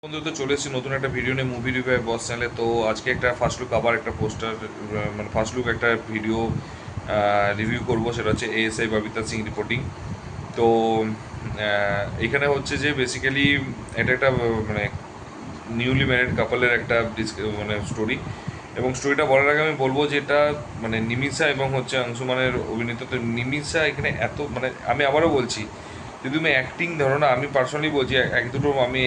বন্ধু তো চলে এসেছি নতুন একটা ভিডিও নিয়ে মুভি রিভিউ বস চ্যানেলে। তো আজকে একটা ফার্স্ট লুক আবার একটা পোস্টার মানে ফার্স্ট লুক একটা ভিডিও রিভিউ করব, সেটা হচ্ছে এএসআই ববিতা সিং রিপোর্টিং। তো এখানে হচ্ছে যে বেসিক্যালি এটা একটা মানে নিউলি ম্যারিড কাপলের একটা মানে স্টোরি। এবং স্টোরিটা বলার আগে আমি বলবো যে এটা মানে নিমিষা এবং হচ্ছে অংশুমানের অভিনীত। তো নিমিষা এখানে এত মানে আমি আবারও বলছি, যদি তুমি অ্যাক্টিং ধরো না, আমি পার্সোনালি বলছি এক দুটো আমি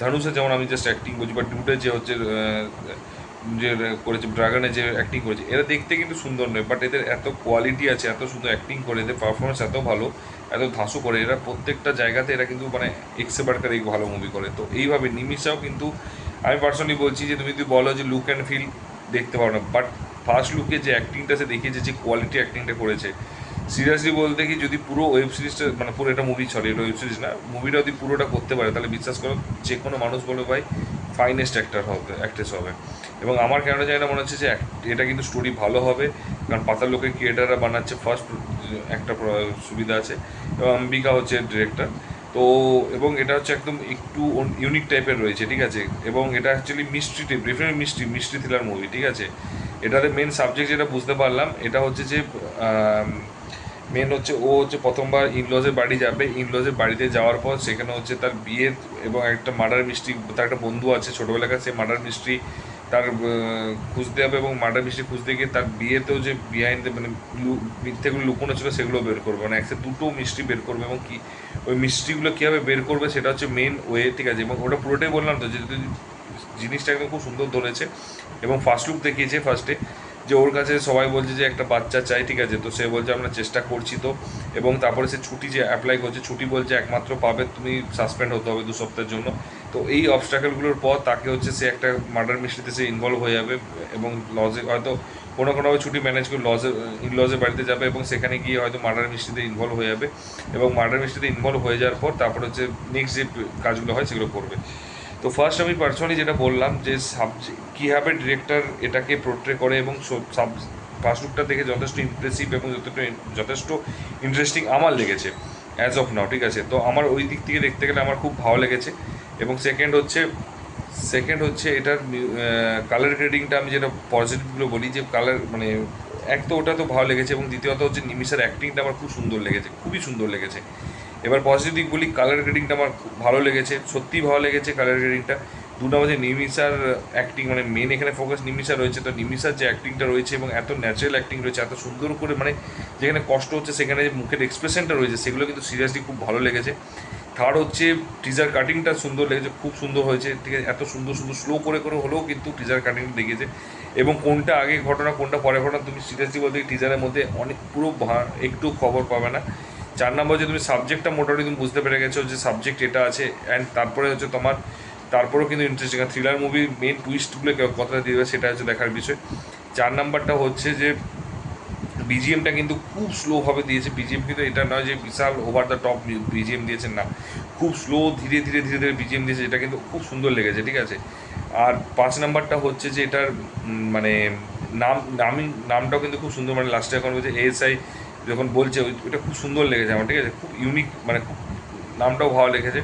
ধানুষে যেমন আমি জাস্ট অ্যাক্টিং করছি, বাট ডুডে যে হচ্ছে যে করেছে ড্রাগনে যে অ্যাক্টিং করেছে, এরা দেখতে কিন্তু সুন্দর নয়, বাট এদের এত কোয়ালিটি আছে, এত সুন্দর অ্যাক্টিং করে, এদের পারফরমেন্স এত ভালো, এত ধাঁসু করে, এরা প্রত্যেকটা জায়গাতে এরা কিন্তু মানে এক্সে বারকার এই ভালো মুভি করে। তো এইভাবে নিমিষাও কিন্তু আমি পার্সোনালি বলছি যে তুমি যদি বলো যে লুক অ্যান্ড ফিল দেখতে পারো না, বাট ফার্স্ট লুকে যে অ্যাক্টিংটা সে দেখিয়েছে, যে কোয়ালিটি অ্যাক্টিংটা করেছে, সিরিয়াসলি বলতে কি যদি পুরো ওয়েব সিরিজটা মানে পুরো এটা মুভি, সরি এটা ওয়েব সিরিজ না, মুভিটা যদি পুরোটা করতে পারে তাহলে বিশ্বাস করো যে কোনো মানুষ বলবে ভাই ফাইনেস্ট অ্যাক্টার হবে, অ্যাক্ট্রেস হবে। এবং আমার কেন জানি না মনে হচ্ছে যে এটা কিন্তু স্টোরি ভালো হবে, কারণ পাতার লোকের ক্রিয়েটাররা বানাচ্ছে ফার্স্ট, একটা সুবিধা আছে। এবং অম্বিকা হচ্ছে ডিরেক্টর। তো এবং এটা হচ্ছে একদম একটু ইউনিক টাইপের রয়েছে, ঠিক আছে। এবং এটা actually mystery type, definitely mystery mystery thriller movie, ঠিক আছে। এটাতে মেন সাবজেক্ট যেটা বুঝতে পারলাম এটা হচ্ছে যে মেন হচ্ছে ও হচ্ছে প্রথমবার ইনলজের বাড়ি যাবে, ইনলজের বাড়িতে যাওয়ার পর সেখানে হচ্ছে তার বিয়ের এবং একটা মার্ডার মিস্ট্রি, তার একটা বন্ধু আছে ছোটোবেলাকার, সে মার্ডার মিস্ট্রি তার খুঁজতে হবে, এবং মার্ডার মিস্ট্রি খুঁজতে গিয়ে তার বিয়েতেও যে বিহাইন্ড মানে মিথ্যেগুলো লুকোনো ছিল সেগুলো বের করবে, মানে একসাথে দুটো মিস্ট্রি বের করবে। এবং কি ওই মিস্ট্রিগুলো কীভাবে বের করবে সেটা হচ্ছে মেন ওয়ে, ঠিক আছে। এবং ওটা পুরোটাই বললাম তো যে জিনিসটা একদম খুব সুন্দর ধরেছে। এবং ফার্স্ট লুক দেখিয়েছে ফার্স্টে যে ওর কাছে সবাই বলছে যে একটা বাচ্চা চাই, ঠিক আছে, তো সে বলছে আমরা চেষ্টা করছি। তো এবং তারপরে সে ছুটি যে অ্যাপ্লাই করছে, ছুটি বলছে একমাত্র পাবে তুমি সাসপেন্ড হতে হবে 2 সপ্তাহের জন্য। তো এই অবস্ট্রাকেলগুলোর পর তাকে হচ্ছে সে একটা মার্ডার মিস্ট্রিতে সে ইনভলভ হয়ে যাবে, এবং লজে হয়তো কোনোভাবে ছুটি ম্যানেজ করে লজে ইনলজের বাড়িতে যাবে, এবং সেখানে গিয়ে হয়তো মার্ডার মিস্ট্রিতে ইনভলভ হয়ে যাবে। এবং মার্ডার মিস্ট্রিতে ইনভলভ হয়ে যাওয়ার পর তারপর হচ্ছে নেক্সট যে কাজগুলো হয় সেগুলো করবে। তো ফার্স্ট আমি পার্সোনালি যেটা বললাম যে কীভাবে ডিরেক্টর এটাকে পোর্ট্রে করে, এবং ফার্স্ট লুকটা দেখে যথেষ্ট ইমপ্রেসিভ এবং যথেষ্ট ইন্টারেস্টিং আমার লেগেছে অ্যাজ অফ নাও, ঠিক আছে। তো আমার ওই দিক থেকে দেখতে গেলে আমার খুব ভালো লেগেছে। এবং সেকেন্ড হচ্ছে এটার কালার গ্রেডিংটা, আমি যেটা পজিটিভগুলো বলি যে কালার মানে এক তো ওটা তো ভালো লেগেছে, এবং দ্বিতীয়ত হচ্ছে নিমিষের অ্যাক্টিংটা আমার খুব সুন্দর লেগেছে, খুবই সুন্দর লেগেছে। এবার পজিটিভ দিক বলি, কালার গ্রেডিংটা আমার খুব ভালো লেগেছে, সত্যিই ভালো লেগেছে কালার গ্রেডিংটা। 2 নম্বর যে নিমিষার অ্যাক্টিং, মানে মেন এখানে ফোকাস নিমিষা রয়েছে, তো নিমিষার যে অ্যাক্টিংটা রয়েছে এবং এত ন্যাচারাল অ্যাক্টিং রয়েছে, এত সুন্দর করে মানে যেখানে কষ্ট হচ্ছে সেখানে যে মুখের এক্সপ্রেশনটা রয়েছে সেগুলো কিন্তু সিরিয়াসলি খুব ভালো লেগেছে। থার্ড হচ্ছে টিজার কাটিংটা সুন্দর লেগেছে, খুব সুন্দর হয়েছে, ঠিক আছে। এত সুন্দর সুন্দর স্লো করে করে হলেও কিন্তু টিজার কাটিংটা দেখিয়েছে। এবং কোনটা আগে ঘটনা কোনটা পরে ঘটনা তুমি সিরিয়াসলি বলতে টিজারের মধ্যে অনেক পুরো একটু খবর পাবে না। 4 নম্বর যে তুমি সাবজেক্টটা মোটামুটি তুমি বুঝতে পেরে গেছো যে সাবজেক্ট এটা আছে, অ্যান্ড তারপরে হচ্ছে তোমার তারপরেও কিন্তু ইন্টারেস্টিং থ্রিলার মুভি মেন টুইস্টগুলো কথা দিয়ে দেবে, সেটা হচ্ছে দেখার বিষয়। 4 নম্বরটা হচ্ছে যে বিজিএমটা কিন্তু খুব স্লোভাবে দিয়েছে। বিজিএম কিন্তু এটা নয় যে বিশাল ওভার দ্য টপ বিজিএম দিয়েছেন, না, খুব স্লো ধীরে ধীরে ধীরে ধীরে বিজিএম দিয়েছে, এটা কিন্তু খুব সুন্দর লেগেছে, ঠিক আছে। আর 5 নম্বরটা হচ্ছে যে এটার মানে নামটাও কিন্তু খুব সুন্দর, মানে লাস্টে এখন বলছে এএসআই যখন বলছে ওইটা খুব সুন্দর লেগেছে আমার, ঠিক আছে, খুব ইউনিক, মানে খুব নামটাও ভালো লেগেছে।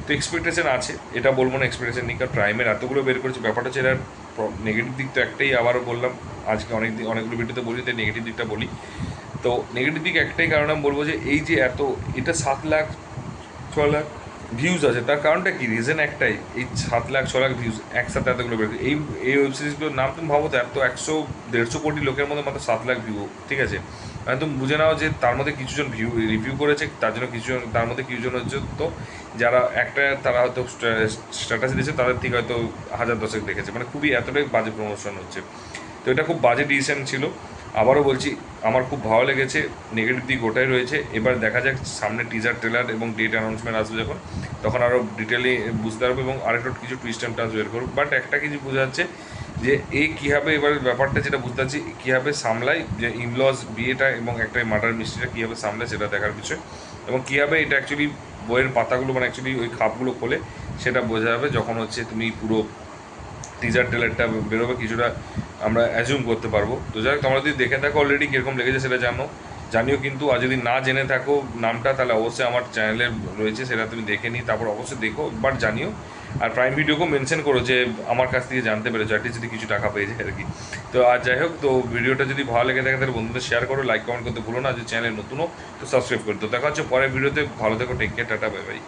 তো এক্সপেকটেশন আছে, এটা বলবো না এক্সপেকটেশন নেই, কারণ প্রাইমের এতগুলো বের করেছে। ব্যাপারটা হচ্ছে এটার নেগেটিভ দিক তো একটাই, আবারও বললাম আজকে অনেকগুলো ভিডিওতে বলি, তাই নেগেটিভ দিকটা বলি। তো নেগেটিভ দিক একটাই কারণ আমি বলবো যে এই যে এটা 7 লাখ 6 লাখ ভিউজ আছে, তার কারণটা কি, রিজন একটাই, এই 7 লাখ 6 লাখ ভিউজ একসাথে এতগুলো বের এই এই ওয়েব সিরিজগুলোর নাম তুমি ভাবো তো, এত 100 150 কোটি লোকের মধ্যে মাত্র 7 লাখ ভিউ, ঠিক আছে। মানে তুমি বুঝে নাও যে তার মধ্যে কিছুজন রিভিউ করেছে, তার জন্য কিছুজন, তার মধ্যে কিছুজন হচ্ছে তো যারা একটা তারা হয়তো স্ট্যাটাস দিয়েছে, তাদের থেকে হয়তো 1000 10 দেখেছে, মানে খুবই এতটাই বাজে প্রমোশন হচ্ছে। তো এটা খুব বাজে ডিসিশন ছিল। আবারও বলছি আমার খুব ভালো লেগেছে, নেগেটিভ দিক ওটাই রয়েছে। এবার দেখা যাক সামনে টিজার ট্রেলার এবং ডেট অ্যানাউন্সমেন্ট আসবে যখন, তখন আরও ডিটেলি বুঝতে পারবো, এবং আরেকটু কিছু টুইস্ট অ্যান্ড টার্নস বের করবো। বাট একটা কিছু বোঝা যাচ্ছে যে কীভাবে এবার ব্যাপারটা যেটা বুঝতে পারছি কীভাবে সামলায়, যে ইনলস বিয়েটা এবং একটা মার্ডার মিস্ট্রিটা কীভাবে সামলায় সেটা দেখার বিষয়। এবং কীভাবে এটা অ্যাকচুয়ালি বইয়ের পাতাগুলো মানে অ্যাকচুয়ালি ওই খাপগুলো খোলে সেটা বোঝা যাবে যখন হচ্ছে তুমি পুরো টিজার ট্রেলারটা বেরোবে, কিছুটা আমরা অ্যাজিউম করতে পারবো। তো যাই হোক, তোমরা যদি দেখে থাকো অলরেডি কীরকম লেগেছে সেটা জানিও কিন্তু। আর যদি না জেনে থাকো নামটা, তাহলে অবশ্যই আমার চ্যানেলে রয়েছে, সেটা তুমি দেখে নিই, তারপর অবশ্যই দেখো, বাট জানিও। আর প্রাইম ভিডিওকেও মেনশন করো যে আমার কাছ থেকে জানতে পেরেছো, অ্যাটলিস্ট যদি কিছু টাকা পেয়ে যায় আর কি। তো আর যাই হোক, তো ভিডিওটা যদি ভালো লেগে থাকে তাহলে বন্ধুদের শেয়ার করো, লাইক কমেন্ট করতে ভুলো না, যদি চ্যানেল নতুনও তো সাবস্ক্রাইব করো। তো দেখা হচ্ছে পরের ভিডিওতে, ভালো থেকো, take care, tata, bye by.